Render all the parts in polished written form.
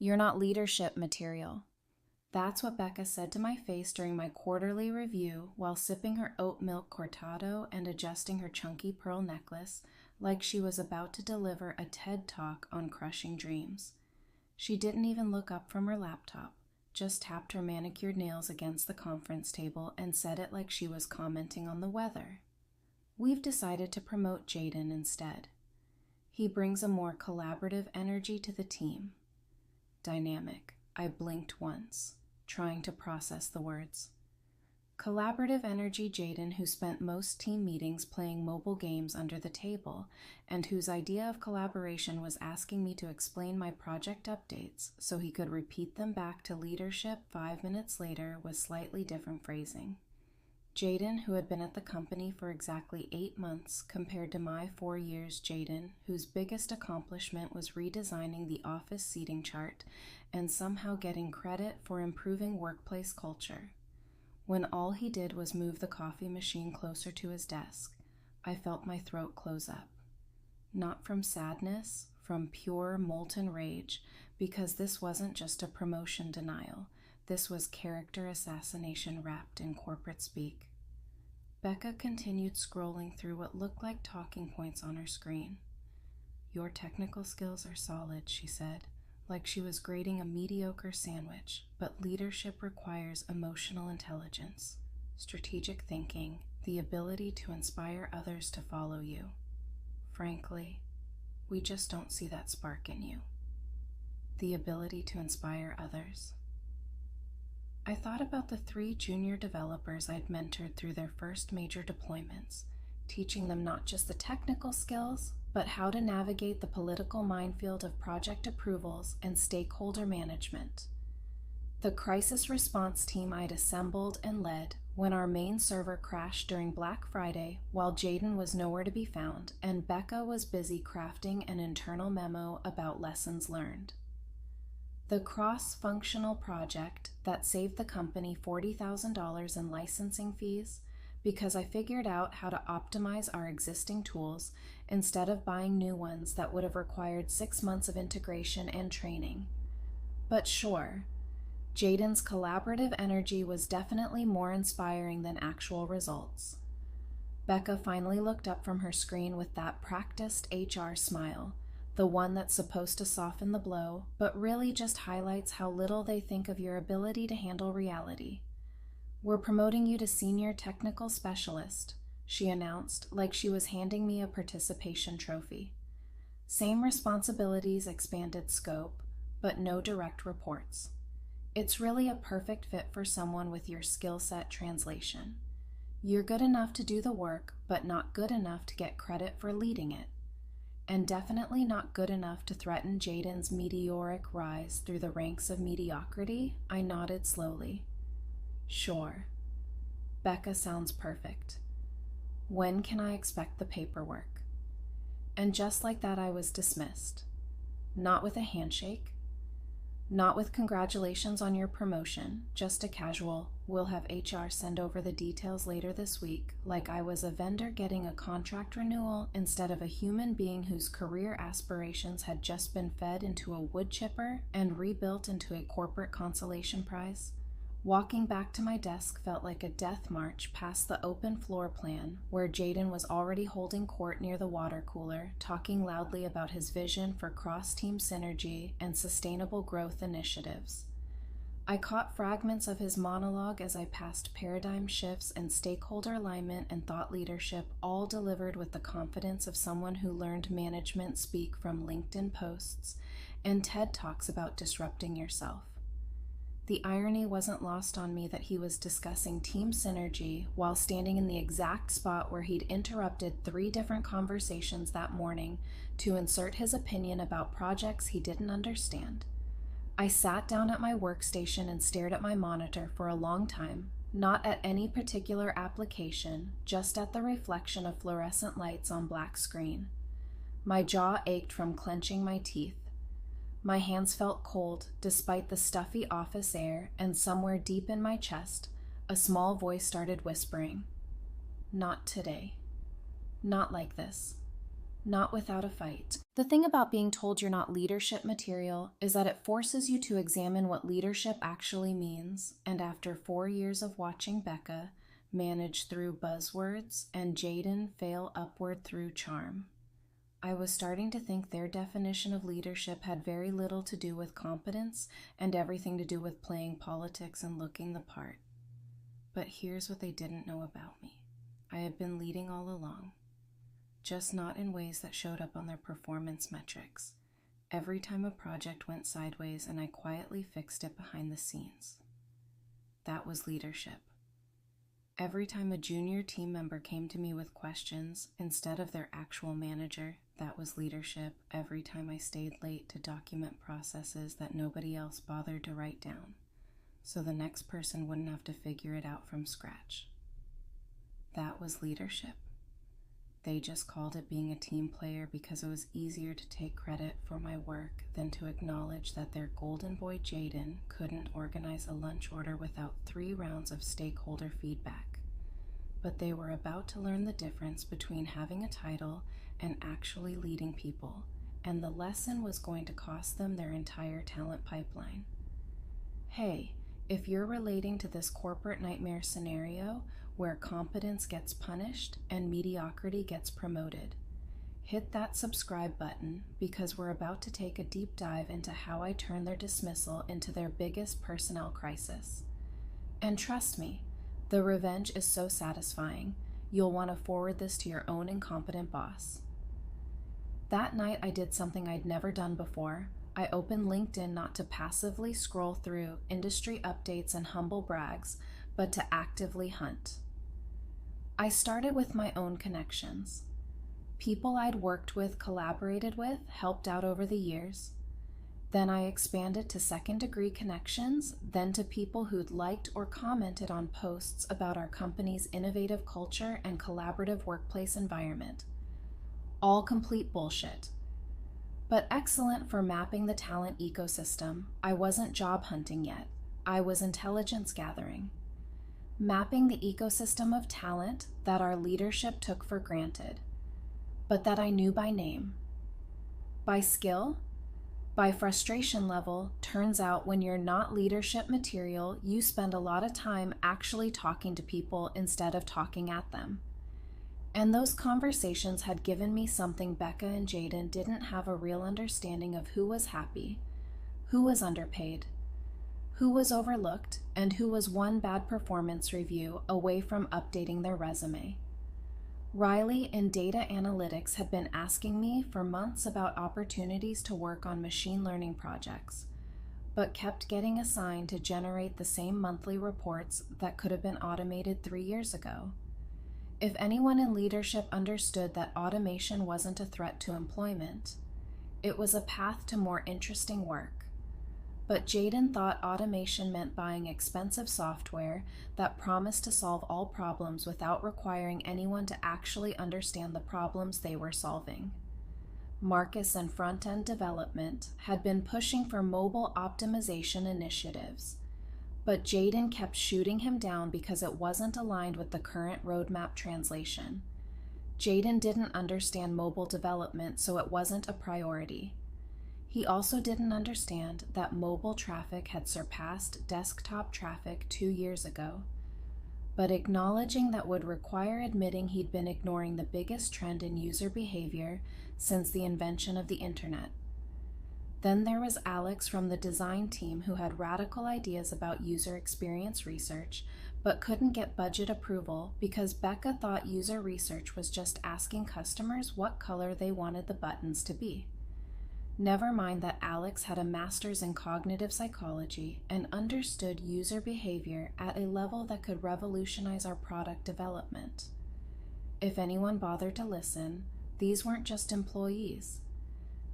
You're not leadership material. That's what Becca said to my face during my quarterly review while sipping her oat milk cortado and adjusting her chunky pearl necklace like she was about to deliver a TED Talk on crushing dreams. She didn't even look up from her laptop, just tapped her manicured nails against the conference table and said it like she was commenting on the weather. We've decided to promote Jayden instead. He brings a more collaborative energy to the team. Dynamic. I blinked once, trying to process the words. Collaborative energy Jayden, who spent most team meetings playing mobile games under the table, and whose idea of collaboration was asking me to explain my project updates so he could repeat them back to leadership 5 minutes later with slightly different phrasing. Jayden, who had been at the company for exactly 8 months compared to my 4 years Jayden, whose biggest accomplishment was redesigning the office seating chart and somehow getting credit for improving workplace culture. When all he did was move the coffee machine closer to his desk, I felt my throat close up. Not from sadness, from pure molten rage, because this wasn't just a promotion denial. This was character assassination wrapped in corporate speak. Becca continued scrolling through what looked like talking points on her screen. Your technical skills are solid, she said, like she was grading a mediocre sandwich, but leadership requires emotional intelligence, strategic thinking, the ability to inspire others to follow you. Frankly, we just don't see that spark in you. The ability to inspire others. I thought about the 3 junior developers I'd mentored through their first major deployments, teaching them not just the technical skills, but how to navigate the political minefield of project approvals and stakeholder management. The crisis response team I'd assembled and led when our main server crashed during Black Friday while Jayden was nowhere to be found and Becca was busy crafting an internal memo about lessons learned. The cross-functional project that saved the company $40,000 in licensing fees because I figured out how to optimize our existing tools instead of buying new ones that would have required 6 months of integration and training. But sure, Jayden's collaborative energy was definitely more inspiring than actual results. Becca finally looked up from her screen with that practiced HR smile, the one that's supposed to soften the blow, but really just highlights how little they think of your ability to handle reality. We're promoting you to senior technical specialist, she announced, like she was handing me a participation trophy. Same responsibilities, expanded scope, but no direct reports. It's really a perfect fit for someone with your skill set translation. You're good enough to do the work, but not good enough to get credit for leading it. And definitely not good enough to threaten Jayden's meteoric rise through the ranks of mediocrity. I nodded slowly. Sure. Becca sounds perfect. When can I expect the paperwork? And just like that, I was dismissed. Not with a handshake. Not with congratulations on your promotion, just a casual, we'll have HR send over the details later this week, like I was a vendor getting a contract renewal instead of a human being whose career aspirations had just been fed into a wood chipper and rebuilt into a corporate consolation prize. Walking back to my desk felt like a death march past the open floor plan where Jayden was already holding court near the water cooler, talking loudly about his vision for cross-team synergy and sustainable growth initiatives. I caught fragments of his monologue as I passed paradigm shifts and stakeholder alignment and thought leadership, all delivered with the confidence of someone who learned management speak from LinkedIn posts and TED Talks about disrupting yourself. The irony wasn't lost on me that he was discussing team synergy while standing in the exact spot where he'd interrupted 3 different conversations that morning to insert his opinion about projects he didn't understand. I sat down at my workstation and stared at my monitor for a long time, not at any particular application, just at the reflection of fluorescent lights on black screen. My jaw ached from clenching my teeth. My hands felt cold despite the stuffy office air, and somewhere deep in my chest, a small voice started whispering, "Not today. Not like this. not without a fight. The thing about being told you're not leadership material is that it forces you to examine what leadership actually means, and after 4 years of watching Becca manage through buzzwords and Jayden fail upward through charm, I was starting to think their definition of leadership had very little to do with competence and everything to do with playing politics and looking the part. But here's what they didn't know about me. I had been leading all along, just not in ways that showed up on their performance metrics. Every time a project went sideways and I quietly fixed it behind the scenes. That was leadership. Every time a junior team member came to me with questions instead of their actual manager, that was leadership. Every time I stayed late to document processes that nobody else bothered to write down, so the next person wouldn't have to figure it out from scratch. That was leadership. They just called it being a team player because it was easier to take credit for my work than to acknowledge that their golden boy Jayden couldn't organize a lunch order without 3 rounds of stakeholder feedback. But they were about to learn the difference between having a title and actually leading people, and the lesson was going to cost them their entire talent pipeline. Hey, if you're relating to this corporate nightmare scenario where competence gets punished and mediocrity gets promoted, hit that subscribe button because we're about to take a deep dive into how I turned their dismissal into their biggest personnel crisis. And trust me, the revenge is so satisfying, you'll want to forward this to your own incompetent boss. That night I did something I'd never done before. I opened LinkedIn not to passively scroll through industry updates and humble brags, but to actively hunt. I started with my own connections. People I'd worked with, collaborated with, helped out over the years. Then I expanded to second-degree connections, then to people who'd liked or commented on posts about our company's innovative culture and collaborative workplace environment. All complete bullshit. But excellent for mapping the talent ecosystem. I wasn't job hunting yet. I was intelligence gathering. Mapping the ecosystem of talent that our leadership took for granted, but that I knew by name. By skill, by frustration level, turns out when you're not leadership material, you spend a lot of time actually talking to people instead of talking at them. And those conversations had given me something Becca and Jayden didn't have a real understanding of: who was happy, who was underpaid, who was overlooked, and who was one bad performance review away from updating their resume. Riley in data analytics had been asking me for months about opportunities to work on machine learning projects, but kept getting assigned to generate the same monthly reports that could have been automated 3 years ago. If anyone in leadership understood that automation wasn't a threat to employment, it was a path to more interesting work. But Jayden thought automation meant buying expensive software that promised to solve all problems without requiring anyone to actually understand the problems they were solving. Marcus and front-end development had been pushing for mobile optimization initiatives, but Jayden kept shooting him down because it wasn't aligned with the current roadmap translation. Jayden didn't understand mobile development, so it wasn't a priority. He also didn't understand that mobile traffic had surpassed desktop traffic 2 years ago, but acknowledging that would require admitting he'd been ignoring the biggest trend in user behavior since the invention of the internet. Then there was Alex from the design team who had radical ideas about user experience research, but couldn't get budget approval because Becca thought user research was just asking customers what color they wanted the buttons to be. Never mind that Alex had a master's in cognitive psychology and understood user behavior at a level that could revolutionize our product development. If anyone bothered to listen, these weren't just employees.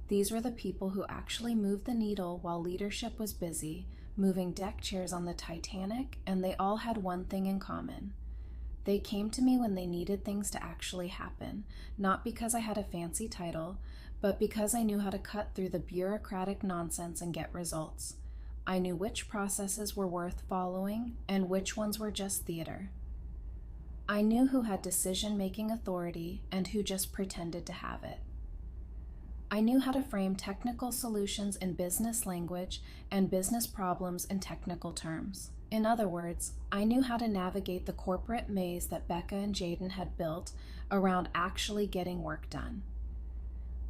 These were the people who actually moved the needle while leadership was busy, moving deck chairs on the Titanic, and they all had one thing in common. They came to me when they needed things to actually happen, not because I had a fancy title, but because I knew how to cut through the bureaucratic nonsense and get results. I knew which processes were worth following and which ones were just theater. I knew who had decision-making authority and who just pretended to have it. I knew how to frame technical solutions in business language and business problems in technical terms. In other words, I knew how to navigate the corporate maze that Becca and Jayden had built around actually getting work done.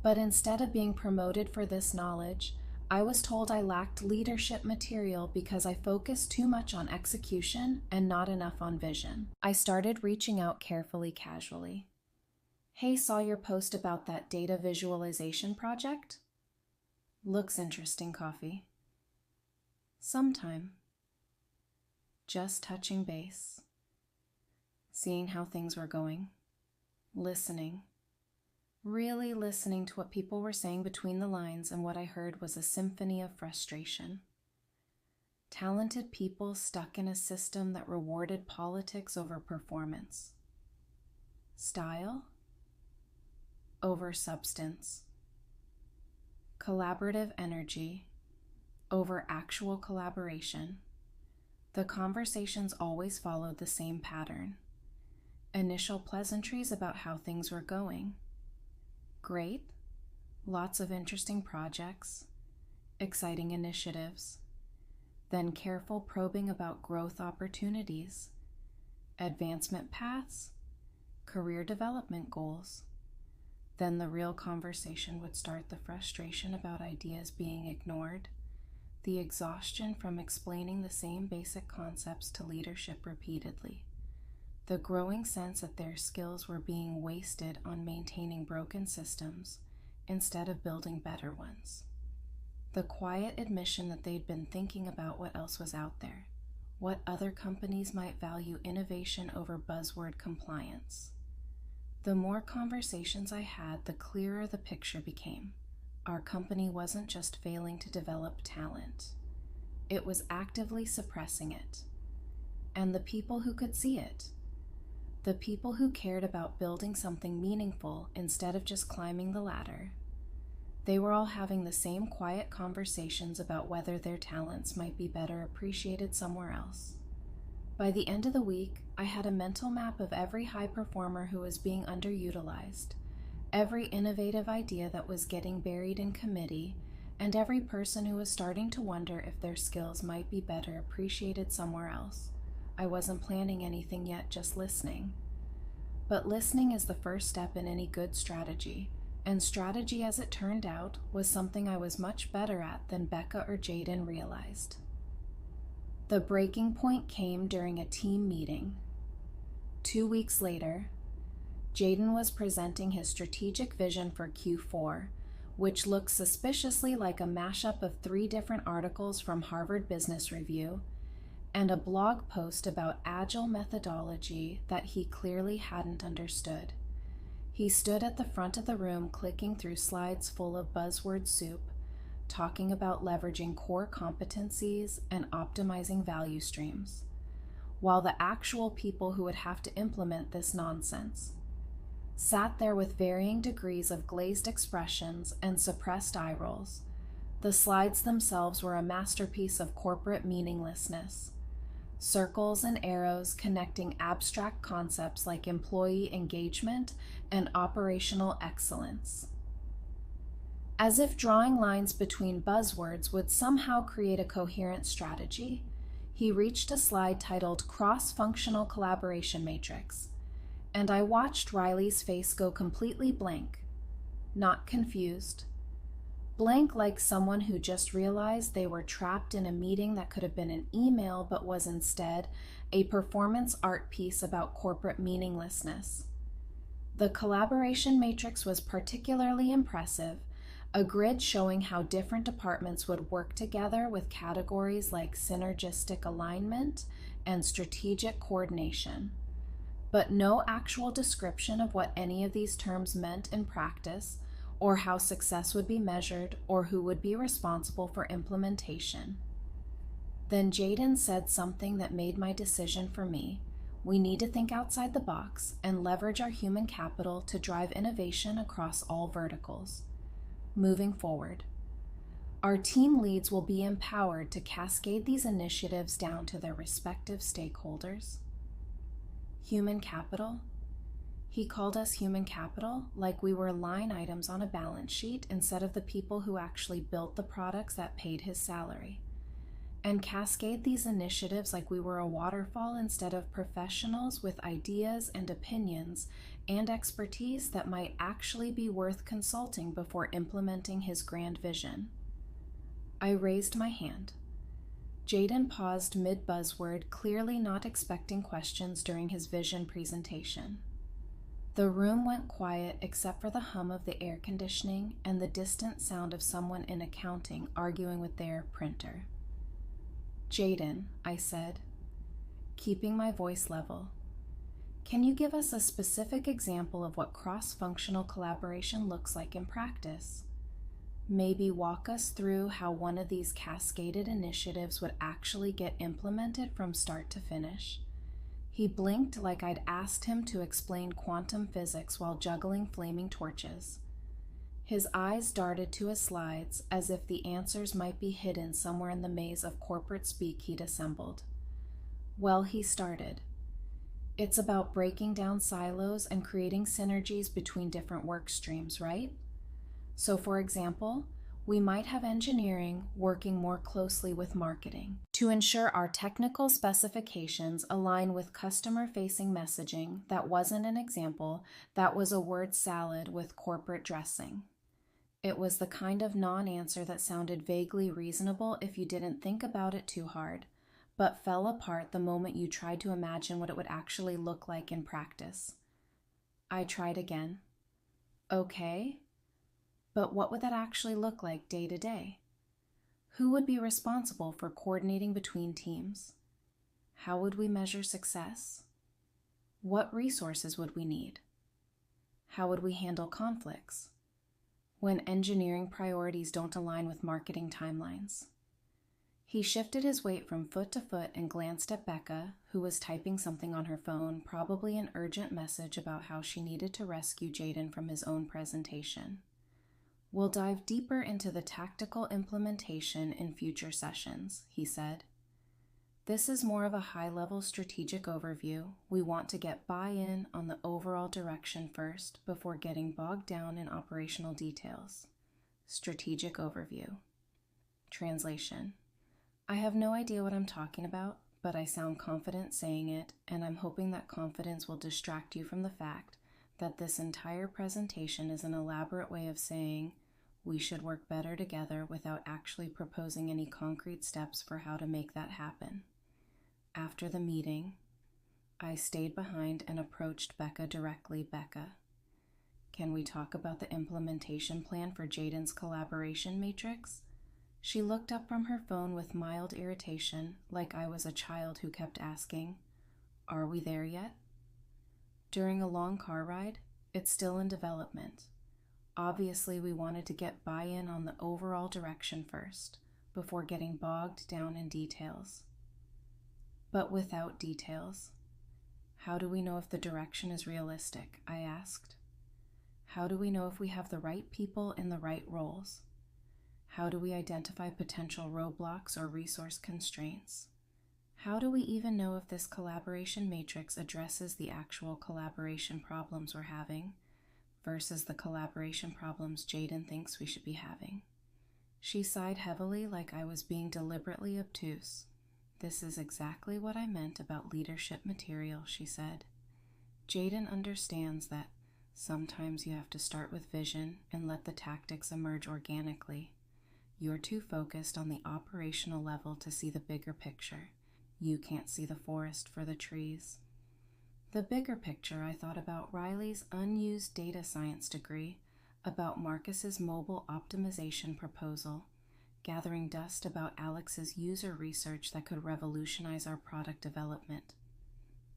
But instead of being promoted for this knowledge, I was told I lacked leadership material because I focused too much on execution and not enough on vision. I started reaching out carefully, casually. Hey, saw your post about that data visualization project? Looks interesting, coffee. Sometime. Just touching base. Seeing how things were going. Listening. Really listening to what people were saying between the lines, and what I heard was a symphony of frustration. Talented people stuck in a system that rewarded politics over performance. Style over substance. Collaborative energy over actual collaboration. The conversations always followed the same pattern. Initial pleasantries about how things were going. Great, lots of interesting projects, exciting initiatives. Then careful probing about growth opportunities, advancement paths, career development goals. Then the real conversation would start, the frustration about ideas being ignored, the exhaustion from explaining the same basic concepts to leadership repeatedly, the growing sense that their skills were being wasted on maintaining broken systems instead of building better ones. The quiet admission that they'd been thinking about what else was out there, what other companies might value innovation over buzzword compliance. The more conversations I had, the clearer the picture became. Our company wasn't just failing to develop talent. It was actively suppressing it. And the people who could see it, the people who cared about building something meaningful instead of just climbing the ladder, they were all having the same quiet conversations about whether their talents might be better appreciated somewhere else. By the end of the week, I had a mental map of every high performer who was being underutilized, every innovative idea that was getting buried in committee, and every person who was starting to wonder if their skills might be better appreciated somewhere else. I wasn't planning anything yet, just listening. But listening is the first step in any good strategy, and strategy, as it turned out, was something I was much better at than Becca or Jayden realized. The breaking point came during a team meeting. 2 weeks later, Jayden was presenting his strategic vision for Q4, which looked suspiciously like a mashup of 3 different articles from Harvard Business Review and a blog post about agile methodology that he clearly hadn't understood. He stood at the front of the room clicking through slides full of buzzword soup, talking about leveraging core competencies and optimizing value streams, while the actual people who would have to implement this nonsense sat there with varying degrees of glazed expressions and suppressed eye rolls. The slides themselves were a masterpiece of corporate meaninglessness. Circles and arrows connecting abstract concepts like employee engagement and operational excellence. As if drawing lines between buzzwords would somehow create a coherent strategy, he reached a slide titled Cross-Functional Collaboration Matrix, and I watched Riley's face go completely blank, not confused. Blank like someone who just realized they were trapped in a meeting that could have been an email but was instead a performance art piece about corporate meaninglessness. The collaboration matrix was particularly impressive, a grid showing how different departments would work together with categories like synergistic alignment and strategic coordination, but no actual description of what any of these terms meant in practice, or how success would be measured, or who would be responsible for implementation. Then Jayden said something that made my decision for me. We need to think outside the box and leverage our human capital to drive innovation across all verticals. Moving forward, our team leads will be empowered to cascade these initiatives down to their respective stakeholders. Human capital? He called us human capital, like we were line items on a balance sheet instead of the people who actually built the products that paid his salary. And cascade these initiatives like we were a waterfall instead of professionals with ideas and opinions and expertise that might actually be worth consulting before implementing his grand vision. I raised my hand. Jayden paused mid-buzzword, clearly not expecting questions during his vision presentation. The room went quiet except for the hum of the air conditioning and the distant sound of someone in accounting arguing with their printer. Jayden, I said, keeping my voice level, can you give us a specific example of what cross-functional collaboration looks like in practice? Maybe walk us through how one of these cascaded initiatives would actually get implemented from start to finish. He blinked like I'd asked him to explain quantum physics while juggling flaming torches. His eyes darted to his slides as if the answers might be hidden somewhere in the maze of corporate speak he'd assembled. Well, he started. It's about breaking down silos and creating synergies between different work streams, right? So, for example, we might have engineering working more closely with marketing to ensure our technical specifications align with customer-facing messaging that wasn't an example, that was a word salad with corporate dressing. It was the kind of non-answer that sounded vaguely reasonable if you didn't think about it too hard, but fell apart the moment you tried to imagine what it would actually look like in practice. I tried again. Okay. But what would that actually look like day to day? Who would be responsible for coordinating between teams? How would we measure success? What resources would we need? How would we handle conflicts when engineering priorities don't align with marketing timelines? He shifted his weight from foot to foot and glanced at Becca, who was typing something on her phone, probably an urgent message about how she needed to rescue Jayden from his own presentation. We'll dive deeper into the tactical implementation in future sessions, he said. This is more of a high-level strategic overview. We want to get buy-in on the overall direction first before getting bogged down in operational details. Strategic overview. Translation. I have no idea what I'm talking about, but I sound confident saying it, and I'm hoping that confidence will distract you from the fact that this entire presentation is an elaborate way of saying we should work better together without actually proposing any concrete steps for how to make that happen. After the meeting, I stayed behind and approached Becca directly. Becca, can we talk about the implementation plan for Jayden's collaboration matrix? She looked up from her phone with mild irritation, like I was a child who kept asking, "Are we there yet?" During a long car ride, it's still in development. Obviously, we wanted to get buy-in on the overall direction first, before getting bogged down in details. But without details, how do we know if the direction is realistic? I asked. How do we know if we have the right people in the right roles? How do we identify potential roadblocks or resource constraints? How do we even know if this collaboration matrix addresses the actual collaboration problems we're having versus the collaboration problems Jayden thinks we should be having? She sighed heavily like I was being deliberately obtuse. This is exactly what I meant about leadership material, she said. Jayden understands that sometimes you have to start with vision and let the tactics emerge organically. You're too focused on the operational level to see the bigger picture. You can't see the forest for the trees. The bigger picture, I thought about Riley's unused data science degree, about Marcus's mobile optimization proposal, gathering dust about Alex's user research that could revolutionize our product development.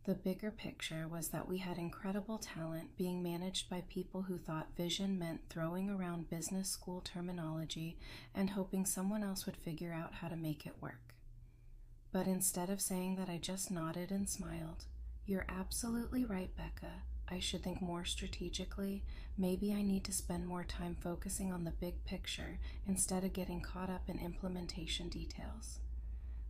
The bigger picture was that we had incredible talent being managed by people who thought vision meant throwing around business school terminology and hoping someone else would figure out how to make it work. But instead of saying that, I just nodded and smiled. You're absolutely right, Becca. I should think more strategically. Maybe I need to spend more time focusing on the big picture instead of getting caught up in implementation details.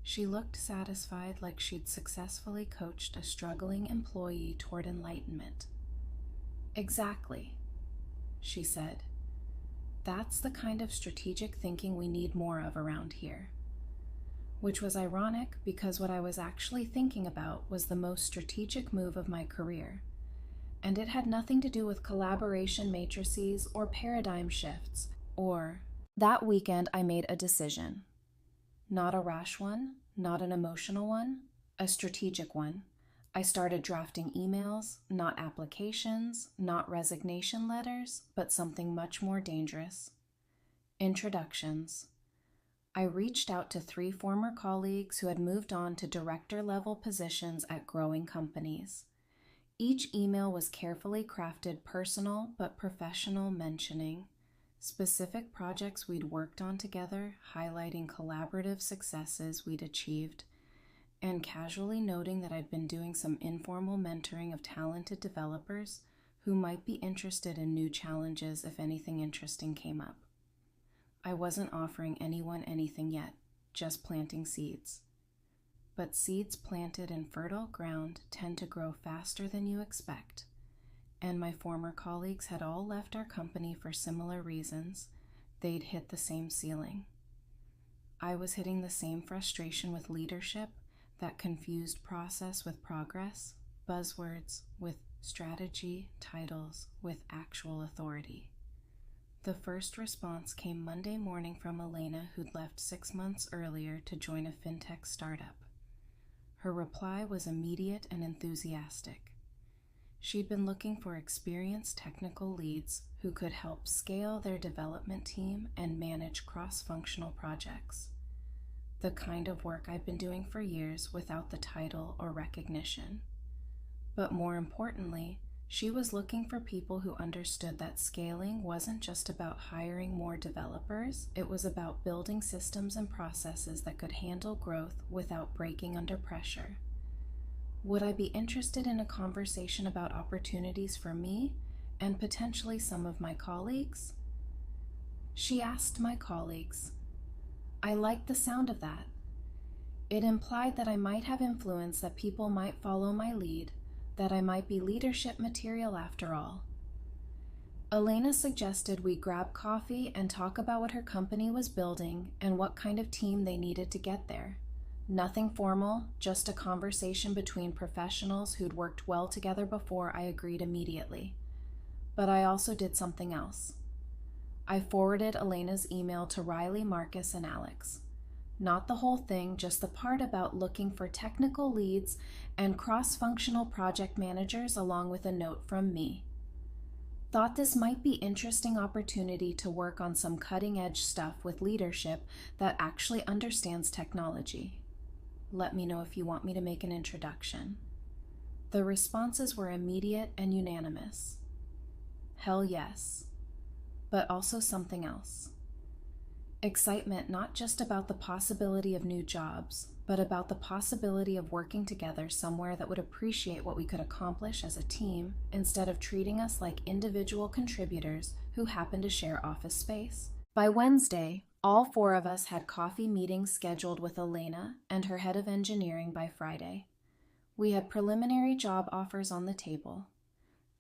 She looked satisfied, like she'd successfully coached a struggling employee toward enlightenment. Exactly, she said. That's the kind of strategic thinking we need more of around here. Which was ironic because what I was actually thinking about was the most strategic move of my career. And it had nothing to do with collaboration matrices or paradigm shifts, or that weekend I made a decision. Not a rash one, not an emotional one, a strategic one. I started drafting emails, not applications, not resignation letters, but something much more dangerous. Introductions. I reached out to 3 former colleagues who had moved on to director-level positions at growing companies. Each email was carefully crafted personal but professional, mentioning specific projects we'd worked on together, highlighting collaborative successes we'd achieved, and casually noting that I'd been doing some informal mentoring of talented developers who might be interested in new challenges if anything interesting came up. I wasn't offering anyone anything yet, just planting seeds. But seeds planted in fertile ground tend to grow faster than you expect, and my former colleagues had all left our company for similar reasons. They'd hit the same ceiling. I was hitting the same frustration with leadership that confused process with progress, buzzwords with strategy, titles with actual authority. The first response came Monday morning from Elena, who'd left 6 months earlier to join a fintech startup. Her reply was immediate and enthusiastic. She'd been looking for experienced technical leads who could help scale their development team and manage cross-functional projects. The kind of work I've been doing for years without the title or recognition. But more importantly, she was looking for people who understood that scaling wasn't just about hiring more developers, it was about building systems and processes that could handle growth without breaking under pressure. Would I be interested in a conversation about opportunities for me and potentially some of my colleagues? She asked my colleagues. I liked the sound of that. It implied that I might have influence, that people might follow my lead, that I might be leadership material after all. Elena suggested we grab coffee and talk about what her company was building and what kind of team they needed to get there. Nothing formal, just a conversation between professionals who'd worked well together before. I agreed immediately. But I also did something else. I forwarded Elena's email to Riley, Marcus, and Alex. Not the whole thing, just the part about looking for technical leads and cross-functional project managers, along with a note from me. Thought this might be interesting opportunity to work on some cutting-edge stuff with leadership that actually understands technology. Let me know if you want me to make an introduction. The responses were immediate and unanimous. Hell yes. But also something else. Excitement not just about the possibility of new jobs, but about the possibility of working together somewhere that would appreciate what we could accomplish as a team instead of treating us like individual contributors who happen to share office space. By Wednesday, all 4 of us had coffee meetings scheduled with Elena and her head of engineering by Friday. We had preliminary job offers on the table,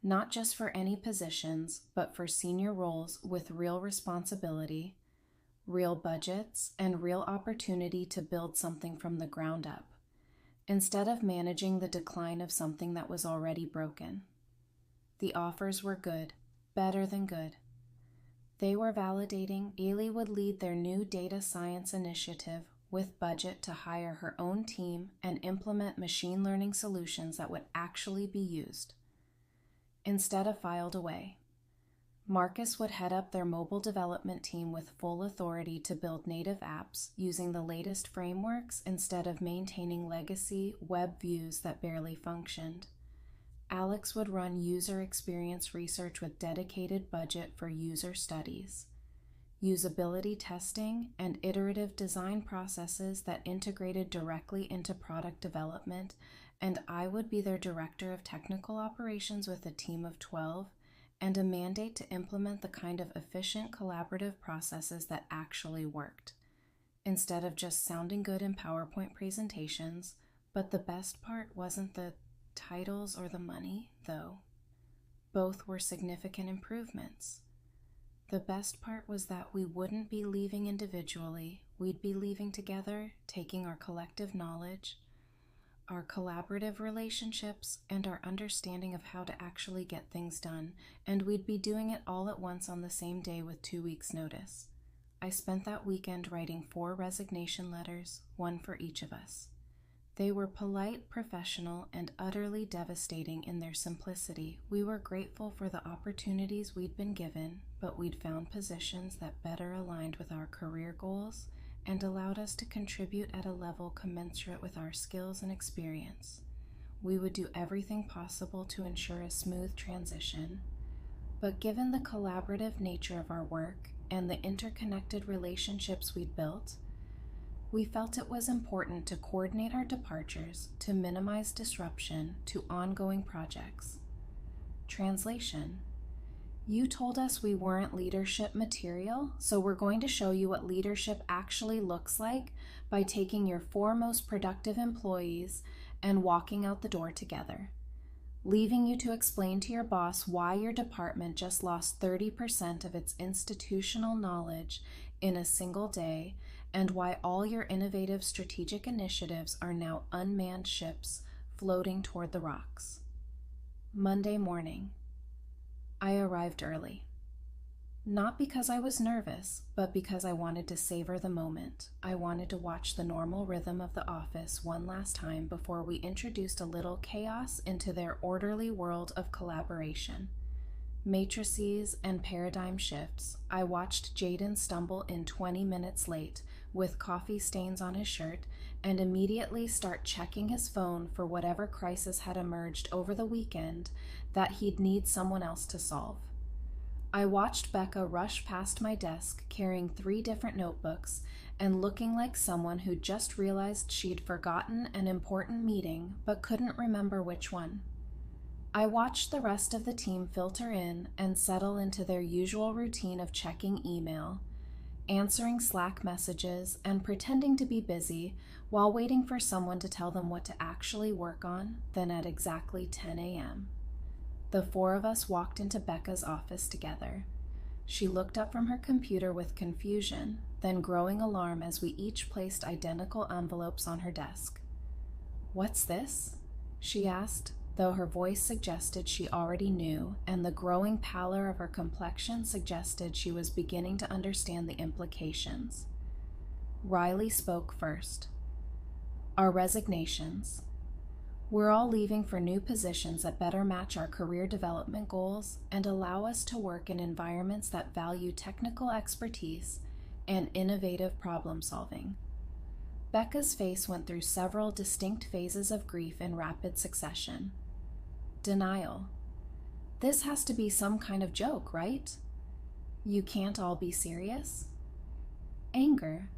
not just for any positions, but for senior roles with real responsibility, real budgets, and real opportunity to build something from the ground up, instead of managing the decline of something that was already broken. The offers were good, better than good. They were validating. Ailey would lead their new data science initiative with budget to hire her own team and implement machine learning solutions that would actually be used, instead of filed away. Marcus would head up their mobile development team with full authority to build native apps using the latest frameworks instead of maintaining legacy web views that barely functioned. Alex would run user experience research with dedicated budget for user studies, usability testing, and iterative design processes that integrated directly into product development, and I would be their director of technical operations with a team of 12 and a mandate to implement the kind of efficient collaborative processes that actually worked, instead of just sounding good in PowerPoint presentations. But the best part wasn't the titles or the money, though. Both were significant improvements. The best part was that we wouldn't be leaving individually, we'd be leaving together, taking our collective knowledge, our collaborative relationships, and our understanding of how to actually get things done, and we'd be doing it all at once on the same day with 2 weeks' notice. I spent that weekend writing 4 resignation letters, one for each of us. They were polite, professional, and utterly devastating in their simplicity. We were grateful for the opportunities we'd been given, but we'd found positions that better aligned with our career goals and allowed us to contribute at a level commensurate with our skills and experience. We would do everything possible to ensure a smooth transition, but given the collaborative nature of our work and the interconnected relationships we'd built, we felt it was important to coordinate our departures to minimize disruption to ongoing projects. Translation: you told us we weren't leadership material, so we're going to show you what leadership actually looks like by taking your 4 most productive employees and walking out the door together, leaving you to explain to your boss why your department just lost 30% of its institutional knowledge in a single day, and why all your innovative strategic initiatives are now unmanned ships floating toward the rocks. Monday morning. I arrived early. Not because I was nervous, but because I wanted to savor the moment. I wanted to watch the normal rhythm of the office one last time before we introduced a little chaos into their orderly world of collaboration. Matrices and paradigm shifts. I watched Jayden stumble in 20 minutes late with coffee stains on his shirt and immediately start checking his phone for whatever crisis had emerged over the weekend that he'd need someone else to solve. I watched Becca rush past my desk carrying 3 different notebooks and looking like someone who just realized she'd forgotten an important meeting but couldn't remember which one. I watched the rest of the team filter in and settle into their usual routine of checking email, answering Slack messages, and pretending to be busy while waiting for someone to tell them what to actually work on. Then at exactly 10 a.m., the 4 of us walked into Becca's office together. She looked up from her computer with confusion, then growing alarm as we each placed identical envelopes on her desk. "What's this?" she asked, though her voice suggested she already knew, and the growing pallor of her complexion suggested she was beginning to understand the implications. Riley spoke first. "Our resignations. We're all leaving for new positions that better match our career development goals and allow us to work in environments that value technical expertise and innovative problem solving." Becca's face went through several distinct phases of grief in rapid succession. Denial. "This has to be some kind of joke, right? You can't all be serious?" Anger.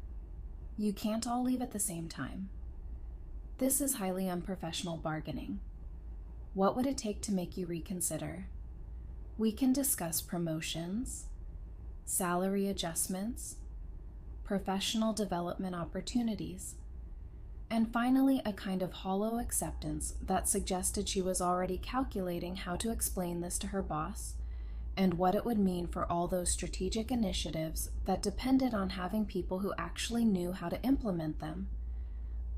"You can't all leave at the same time. This is highly unprofessional bargaining. What would it take to make you reconsider? We can discuss promotions, salary adjustments, professional development opportunities." And finally, a kind of hollow acceptance that suggested she was already calculating how to explain this to her boss and what it would mean for all those strategic initiatives that depended on having people who actually knew how to implement them.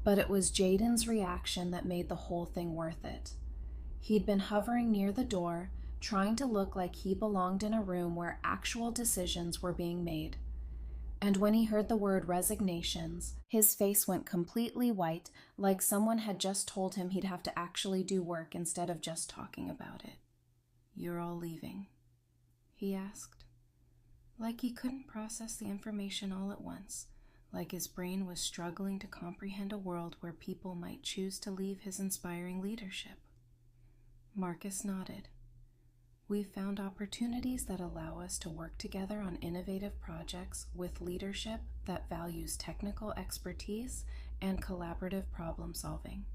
But it was Jayden's reaction that made the whole thing worth it. He'd been hovering near the door, trying to look like he belonged in a room where actual decisions were being made. And when he heard the word resignations, his face went completely white, like someone had just told him he'd have to actually do work instead of just talking about it. "You're all leaving?" he asked. Like he couldn't process the information all at once, like his brain was struggling to comprehend a world where people might choose to leave his inspiring leadership. Marcus nodded. "We've found opportunities that allow us to work together on innovative projects with leadership that values technical expertise and collaborative problem solving.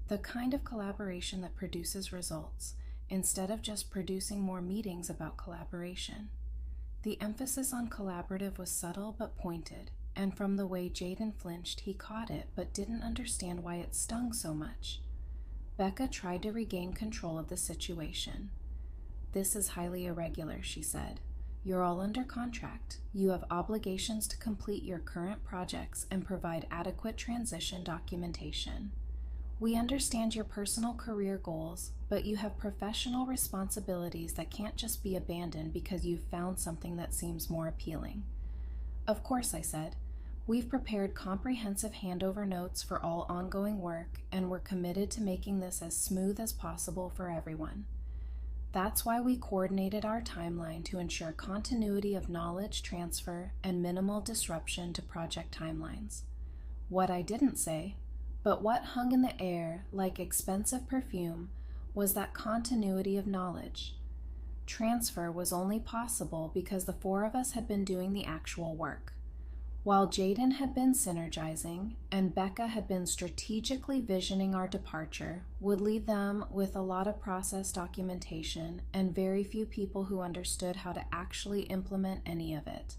The kind of collaboration that produces results, instead of just producing more meetings about collaboration." The emphasis on collaborative was subtle but pointed, and from the way Jayden flinched, he caught it but didn't understand why it stung so much. Becca tried to regain control of the situation. "This is highly irregular," she said. "You're all under contract. You have obligations to complete your current projects and provide adequate transition documentation. We understand your personal career goals, but you have professional responsibilities that can't just be abandoned because you've found something that seems more appealing." "Of course," I said. "We've prepared comprehensive handover notes for all ongoing work, and we're committed to making this as smooth as possible for everyone. That's why we coordinated our timeline to ensure continuity of knowledge transfer and minimal disruption to project timelines." What I didn't say, but what hung in the air like expensive perfume, was that continuity of knowledge. Transfer was only possible because the four of us had been doing the actual work. While Jayden had been synergizing and Becca had been strategically visioning our departure, would leave them with a lot of process documentation and very few people who understood how to actually implement any of it.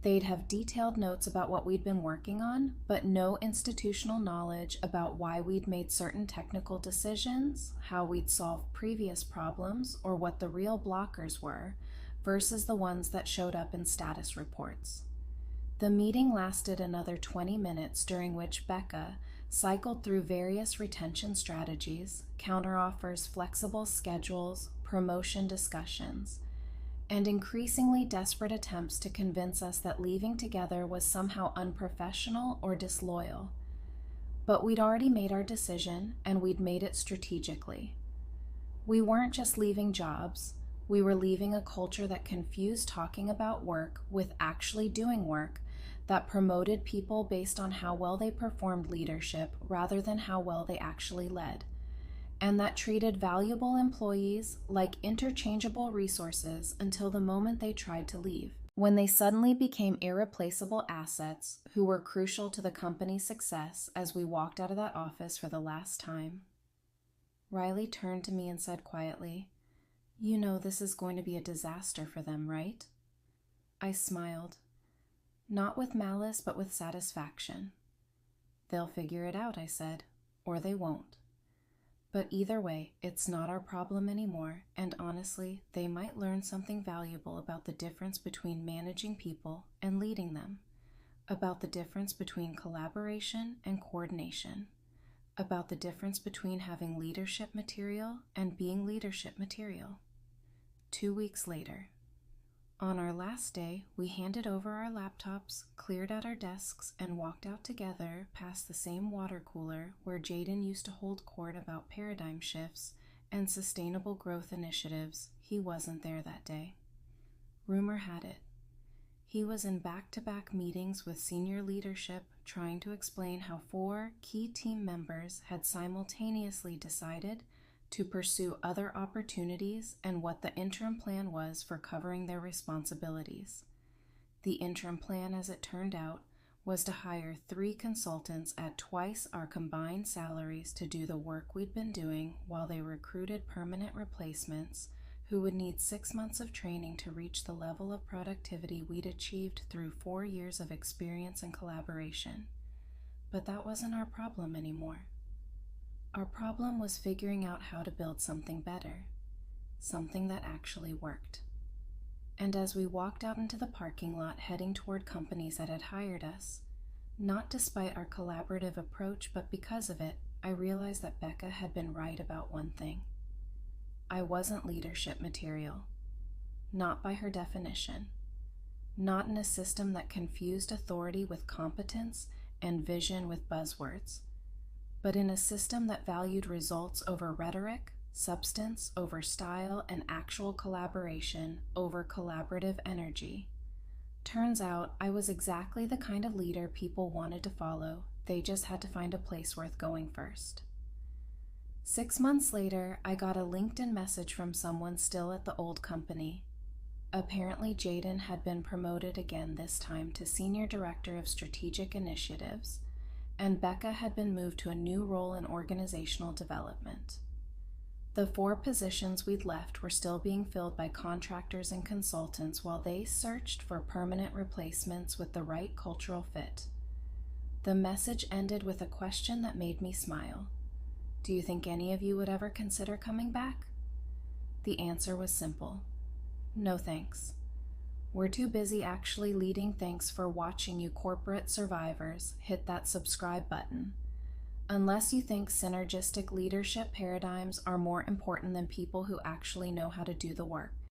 They'd have detailed notes about what we'd been working on, but no institutional knowledge about why we'd made certain technical decisions, how we'd solved previous problems, or what the real blockers were, versus the ones that showed up in status reports. The meeting lasted another 20 minutes, during which Becca cycled through various retention strategies, counteroffers, flexible schedules, promotion discussions, and increasingly desperate attempts to convince us that leaving together was somehow unprofessional or disloyal. But we'd already made our decision, and we'd made it strategically. We weren't just leaving jobs, we were leaving a culture that confused talking about work with actually doing work, that promoted people based on how well they performed leadership rather than how well they actually led, and that treated valuable employees like interchangeable resources until the moment they tried to leave, when they suddenly became irreplaceable assets who were crucial to the company's success as we walked out of that office for the last time. Riley turned to me and said quietly, "You know this is going to be a disaster for them, right?" I smiled. Not with malice, but with satisfaction. "They'll figure it out," I said, "or they won't. But either way, it's not our problem anymore, and honestly, they might learn something valuable about the difference between managing people and leading them, about the difference between collaboration and coordination, about the difference between having leadership material and being leadership material." 2 weeks later. On our last day, we handed over our laptops, cleared out our desks, and walked out together past the same water cooler where Jayden used to hold court about paradigm shifts and sustainable growth initiatives. He wasn't there that day. Rumor had it, he was in back-to-back meetings with senior leadership trying to explain how 4 key team members had simultaneously decided to pursue other opportunities and what the interim plan was for covering their responsibilities. The interim plan, as it turned out, was to hire 3 consultants at twice our combined salaries to do the work we'd been doing while they recruited permanent replacements who would need 6 months of training to reach the level of productivity we'd achieved through 4 years of experience and collaboration. But that wasn't our problem anymore. Our problem was figuring out how to build something better, something that actually worked. And as we walked out into the parking lot heading toward companies that had hired us, not despite our collaborative approach but because of it, I realized that Becca had been right about one thing. I wasn't leadership material, not by her definition, not in a system that confused authority with competence and vision with buzzwords, but in a system that valued results over rhetoric, substance over style, and actual collaboration over collaborative energy. Turns out I was exactly the kind of leader people wanted to follow. They just had to find a place worth going first. 6 months later, I got a LinkedIn message from someone still at the old company. Apparently, Jayden had been promoted again, this time to Senior Director of Strategic Initiatives, and Becca had been moved to a new role in organizational development. The 4 positions we'd left were still being filled by contractors and consultants while they searched for permanent replacements with the right cultural fit. The message ended with a question that made me smile. "Do you think any of you would ever consider coming back?" The answer was simple. No thanks. We're too busy actually leading. Thanks for watching, you corporate survivors. Hit that subscribe button. Unless you think synergistic leadership paradigms are more important than people who actually know how to do the work.